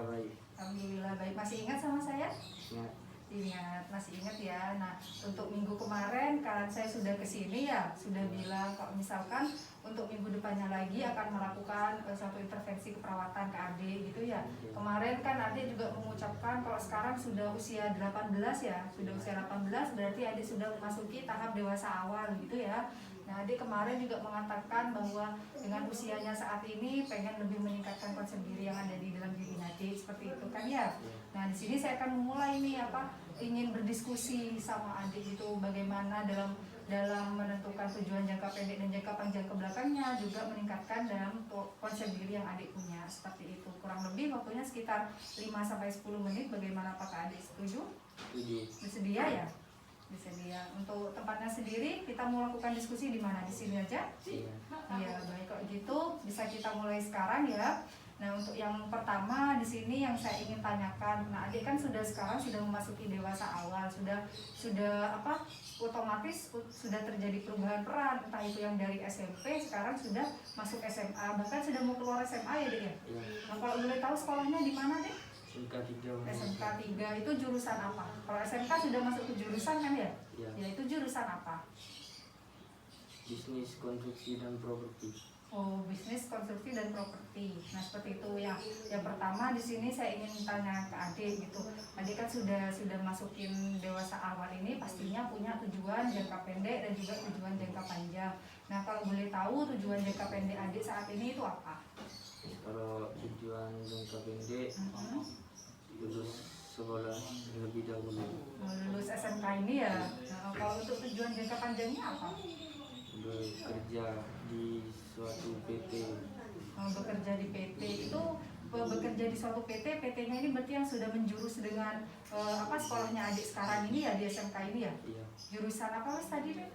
Alhamdulillah baik. Alhamdulillah baik. Masih ingat sama saya? Ingat. Ingat, masih ingat ya. Nah, untuk minggu kemarin kan saya sudah kesini ya, sudah bilang kalau misalkan untuk minggu depannya lagi akan melakukan suatu intervensi keperawatan ke adik gitu ya. Kemarin kan adik juga mengucapkan kalau sekarang sudah usia 18 ya, sudah usia 18 berarti adik sudah memasuki tahap dewasa awal gitu ya. Nah, adik kemarin juga mengatakan bahwa dengan usianya saat ini pengen lebih meningkatkan konsep diri yang ada di dalam diri adik seperti itu kan ya. Nah, di sini saya akan memulai nih ingin berdiskusi sama adik itu bagaimana dalam menentukan tujuan jangka pendek dan jangka panjang ke belakangnya, juga meningkatkan dalam konsep diri yang adik punya seperti itu. Kurang lebih waktunya sekitar 5-10 menit. Bagaimana, apakah adik setuju? Bersedia ya? Bersedia. Untuk tempatnya sendiri kita mau lakukan diskusi di mana? Di sini aja? Iya, baik, kalau gitu bisa kita mulai sekarang ya. Nah, untuk yang pertama di sini yang saya ingin tanyakan, nah adik kan sekarang sudah memasuki dewasa awal, sudah otomatis sudah terjadi perubahan peran, entah itu yang dari SMP sekarang sudah masuk SMA, bahkan sudah mau keluar SMA ya dek ya. Nah, kalau boleh tahu sekolahnya di mana dek? SMK 3 itu jurusan apa? Kalau SMK sudah masuk ke jurusan kan ya? Ya, itu jurusan apa? Bisnis konstruksi dan properti. Oh, bisnis konstruksi dan properti. Nah, seperti itu ya. Yang pertama di sini saya ingin tanya ke adik gitu. Adik kan sudah masukin dewasa awal ini, pastinya punya tujuan jangka pendek dan juga tujuan jangka panjang. Nah, kalau boleh tahu tujuan jangka pendek adik saat ini itu apa? Kalau tujuan jangka pendek, lulus sekolah lebih dahulu. Lulus SMK ini ya. Nah, kalau untuk tujuan jangka panjangnya apa? Bekerja di suatu PT. Bekerja di PT itu bekerja di suatu PT-nya ini berarti yang sudah menjurus dengan sekolahnya adik sekarang ini ya, di SMK ini ya? Iya. Jurusan apa mas tadi deh?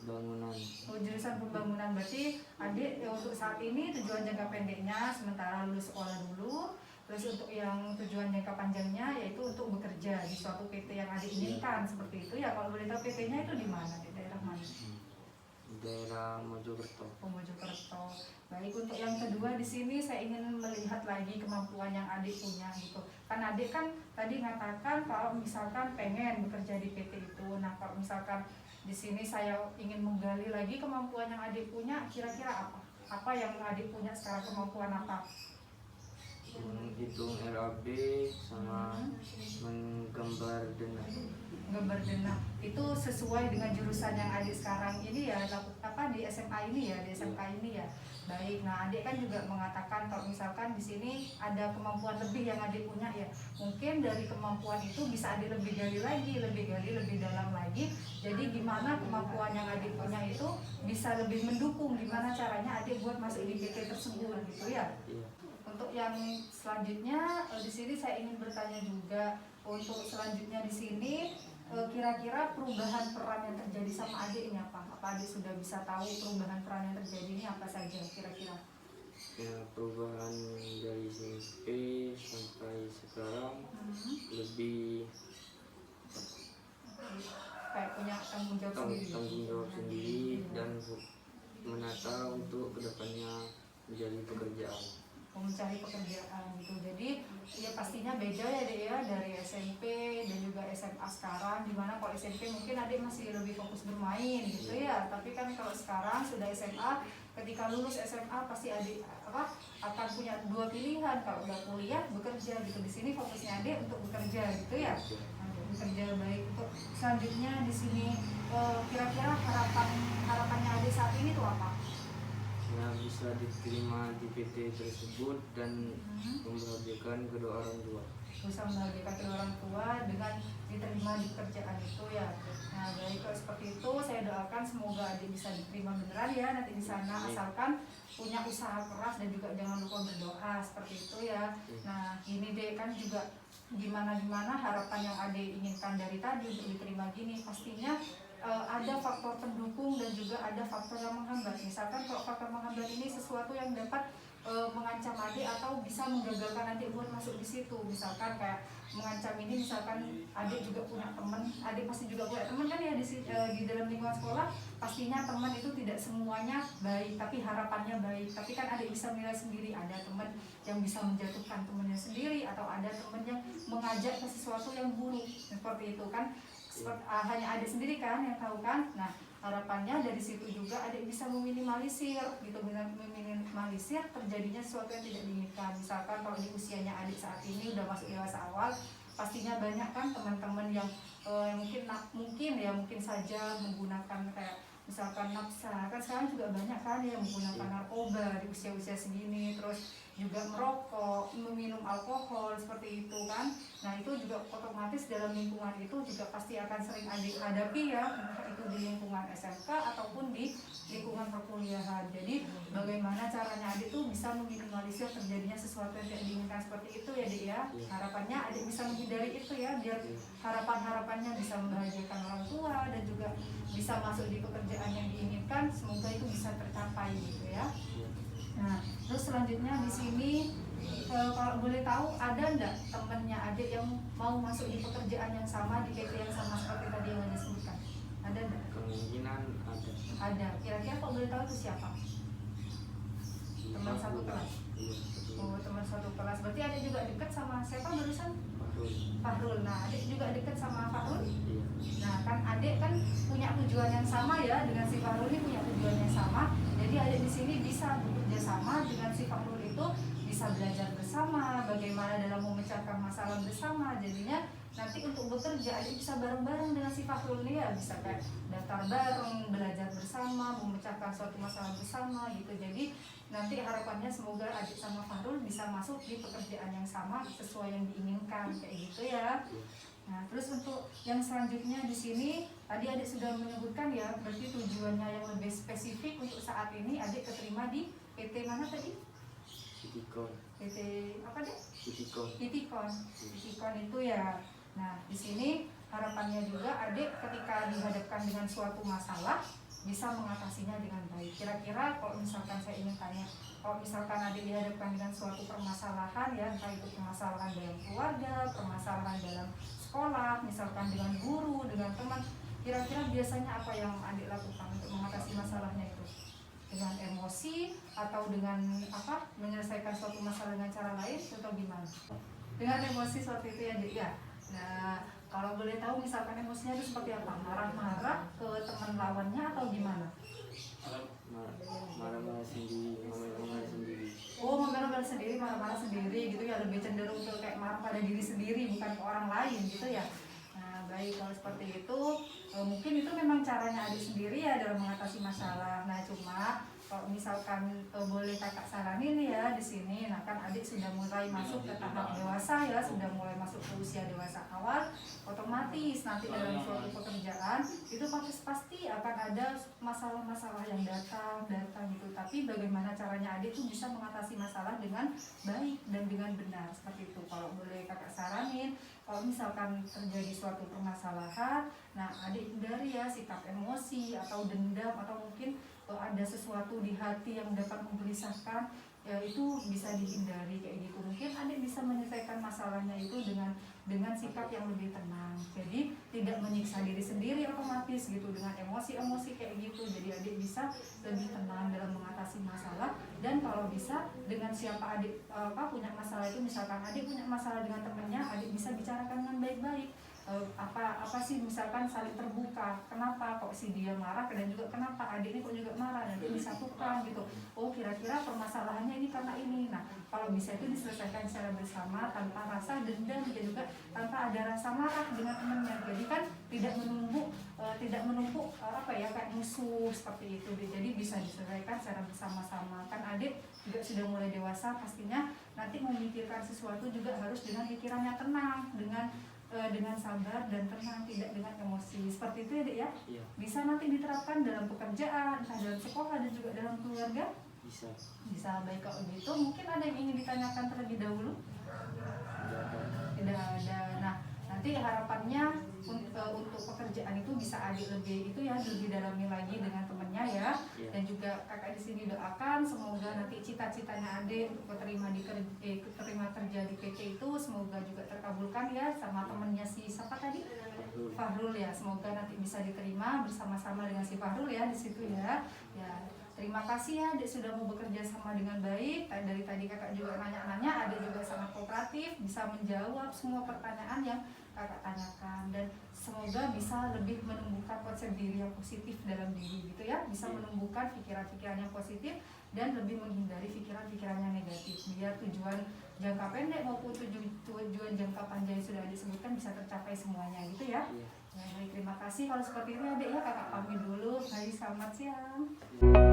Bangunan. Oh, jurusan pembangunan. Berarti adik untuk saat ini tujuan jangka pendeknya sementara lulus sekolah dulu, terus untuk yang tujuan jangka panjangnya yaitu untuk bekerja di suatu PT yang adik inginkan seperti itu ya. Kalau boleh tahu PT-nya itu di mana, di daerah mana? Daerah Mojokerto. Mojokerto. Baik, untuk yang kedua di sini saya ingin melihat lagi kemampuan yang adik punya gitu. Kan adik kan tadi mengatakan kalau misalkan pengen bekerja di PT itu. Nah, kalau misalkan di sini saya ingin menggali lagi kemampuan yang adik punya, kira-kira apa? Apa yang adik punya sekarang, kemampuan apa? Menghitung RAB sama menggambar denah. Gambar denah itu sesuai dengan jurusan yang adik sekarang ini ya, di SMA ini ya, di SMK ini ya. Baik, nah adik kan juga mengatakan kalau misalkan di sini ada kemampuan lebih yang adik punya ya, mungkin dari kemampuan itu bisa adik lebih gali lagi, lebih dalam lagi. Jadi gimana kemampuan yang adik punya itu bisa lebih mendukung, gimana caranya adik buat masuk di PT tersebut gitu ya. Untuk yang selanjutnya di sini saya ingin bertanya juga, untuk selanjutnya di sini kira-kira perubahan peran yang terjadi sama adik ini apa? Apa adik sudah bisa tahu perubahan peran yang terjadi ini apa saja kira-kira? Ya, perubahan dari SMP sampai sekarang lebih kayak punya tanggung jawab sendiri dan menata untuk kedepannya menjadi pekerjaan. Mencari pekerjaan gitu. Jadi ya pastinya beda ya deh ya dari SMP dan juga SMA sekarang, dimana kalau SMP mungkin adik masih lebih fokus bermain gitu ya, tapi kan kalau sekarang sudah SMA, ketika lulus SMA pasti adik akan punya dua pilihan, kalau udah kuliah bekerja gitu. Di sini fokusnya adik untuk bekerja gitu ya. Bekerja. Baik, untuk selanjutnya di sini kira-kira harapannya adik saat ini tuh apa? Ya, bisa diterima di PT tersebut dan membahagiakan kedua orang tua. Bisa membahagiakan kedua orang tua dengan diterima di pekerjaan itu ya. Nah, baik, kalau seperti itu saya doakan semoga adik bisa diterima beneran ya nanti di sana, asalkan punya usaha keras dan juga jangan lupa berdoa seperti itu ya. Nah, ini deh kan juga gimana harapan yang adik inginkan dari tadi untuk diterima gini, pastinya ada faktor pendukung dan juga ada faktor yang menghambat. Misalkan kalau faktor menghambat ini sesuatu yang dapat mengancam adik atau bisa menggagalkan adik buat masuk di situ. Misalkan kayak mengancam ini, misalkan adik juga punya teman, adik pasti juga punya teman kan ya di dalam lingkungan sekolah. Pastinya teman itu tidak semuanya baik, tapi harapannya baik. Tapi kan adik bisa menilai sendiri, ada teman yang bisa menjatuhkan temannya sendiri, atau ada teman yang mengajak ke sesuatu yang buruk seperti itu kan. Hanya adik sendiri kan yang tahu kan. Nah, harapannya dari situ juga adik bisa meminimalisir gitu, meminimalisir terjadinya sesuatu yang tidak diinginkan. Misalkan kalau di usianya adik saat ini udah masuk dewasa awal, pastinya banyak kan teman-teman yang mungkin saja menggunakan kayak misalkan nafsa, kan sekarang juga banyak kan yang menggunakan narkoba di usia-usia segini, terus juga merokok, meminum alkohol seperti itu kan. Nah itu juga otomatis dalam lingkungan itu juga pasti akan sering adik hadapi ya, entah itu di lingkungan SMK ataupun di lingkungan perkuliahan. Jadi bagaimana caranya adik tuh bisa meminimalisir terjadinya sesuatu yang tidak diinginkan seperti itu ya Dik ya. Harapannya adik bisa menghindari itu ya, biar harapannya bisa membahagiakan orang tua dan juga bisa masuk di pekerjaan yang diinginkan, semoga itu bisa tercapai gitu ya. Nah, terus selanjutnya di sini kalau boleh tahu ada enggak temennya adik yang mau masuk di pekerjaan yang sama, di PT yang sama seperti tadi yang disebutkan? Ada enggak? Kemungkinan ada. Ada. Kira-kira kalau boleh tahu itu siapa? Teman satu kelas. Oh, teman satu kelas. Berarti adik juga dekat sama siapa barusan? Fahrul. Nah, adik juga dekat sama Fahrul? Iya. Nah, kan adik kan punya tujuan yang sama ya, dengan si Fahrul ini punya tujuan yang sama. Jadi adik di sini bisa bekerja sama dengan si Fahrul itu, bisa belajar bersama, bagaimana dalam memecahkan masalah bersama. Jadinya nanti untuk bekerja adik bisa bareng-bareng dengan si Fahrul ini ya, bisa kayak daftar bareng, belajar bersama, memecahkan suatu masalah bersama gitu. Jadi nanti harapannya semoga adik sama Fahrul bisa masuk di pekerjaan yang sama sesuai yang diinginkan kayak gitu ya. Nah, terus untuk yang selanjutnya di sini tadi adik sudah menyebutkan ya, berarti tujuannya yang lebih spesifik untuk saat ini adik keterima di PT mana tadi? Pitikon. PT apa deh? Pitikon. Pitikon itu ya. Nah, di sini harapannya juga adik ketika dihadapkan dengan suatu masalah bisa mengatasinya dengan baik. Kira-kira kalau misalkan saya ingin tanya, kalau misalkan adik dihadapkan dengan suatu permasalahan ya, entah itu permasalahan dalam keluarga, permasalahan dalam sekolah, misalkan dengan guru, dengan teman, kira-kira biasanya apa yang adik lakukan untuk mengatasi masalahnya itu? Dengan emosi atau dengan apa? Menyelesaikan suatu masalah dengan cara lain atau gimana? Dengan emosi seperti itu ya Dik ya. Nah, kalau boleh tahu misalkan emosinya itu seperti apa? Marah-marah ke teman lawannya atau gimana? Marah-marah sendiri. Oh, marah-marah sendiri, marah-marah sendiri gitu ya, lebih cenderung ke kayak marah pada diri sendiri bukan ke orang lain gitu ya. Nah, baik kalau seperti itu mungkin itu memang caranya adik sendiri ya dalam mengatasi masalah. Nah, cuma kalau misalkan boleh kakak saranin ya di sini, nah kan adik sudah mulai masuk ke tahap dewasa ya, sudah mulai masuk ke usia dewasa awal, otomatis nanti dalam suatu pekerjaan itu pasti akan ada masalah-masalah yang datang gitu. Tapi bagaimana caranya adik tuh bisa mengatasi masalah dengan baik dan dengan benar seperti itu. Kalau boleh kakak saranin, kalau misalkan terjadi suatu permasalahan, nah adik hindari ya sikap emosi atau dendam atau mungkin ada sesuatu di hati yang dapat menggelisahkan ya, itu bisa dihindari kayak gitu. Mungkin adik bisa menyelesaikan masalahnya itu dengan sikap yang lebih tenang, jadi tidak menyiksa diri sendiri otomatis gitu dengan emosi kayak gitu. Jadi adik bisa lebih tenang dalam mengatasi masalah. Dan kalau bisa dengan siapa adik punya masalah itu, misalkan adik punya masalah dengan temennya, adik bisa bicarakan dengan baik-baik. Apa sih misalkan saling terbuka, kenapa kok si dia marah dan juga kenapa adik ini kok juga marah, nanti disatukan gitu. Oh kira-kira permasalahannya ini karena ini. Nah kalau bisa itu diselesaikan secara bersama tanpa rasa dendam dan juga tanpa ada rasa marah dengan temannya. Jadi kan tidak menumpuk kayak musuh seperti itu. Jadi bisa diselesaikan secara bersama-sama. Kan adik juga sudah mulai dewasa, pastinya nanti memikirkan sesuatu juga harus dengan pikirannya tenang, dengan sabar dan tenang, tidak dengan emosi. Seperti itu ya Dek ya? Iya. Bisa nanti diterapkan dalam pekerjaan, entah dalam sekolah dan juga dalam keluarga? Bisa. Baik kalau gitu, mungkin ada yang ingin ditanyakan terlebih dahulu? Tidak ada. Nah, nanti harapannya untuk pekerjaan itu bisa adik lebih dalami lagi dengan teman semuanya ya. Iya. Dan juga kakak di sini doakan semoga nanti cita-citanya adik untuk keterima kerja di PT itu semoga juga terkabulkan ya, sama temennya si siapa tadi? Fahrul ya, semoga nanti bisa diterima bersama-sama dengan si Fahrul ya di situ ya. Ya, terima kasih ya adik sudah mau bekerja sama dengan baik. Dari tadi kakak juga nanya-nanya, adik juga sangat kooperatif, bisa menjawab semua pertanyaan yang kakak tanyakan, dan semoga bisa lebih menumbuhkan konsep diri yang positif dalam diri gitu ya, bisa menumbuhkan pikiran-pikiran yang positif dan lebih menghindari pikiran-pikiran yang negatif, biar tujuan jangka pendek maupun tujuan jangka panjang yang sudah disebutkan bisa tercapai semuanya gitu ya. Iya. Ya, baik, terima kasih. Kalau seperti itu adik ya, kakak pamit dulu. Baik, selamat siang.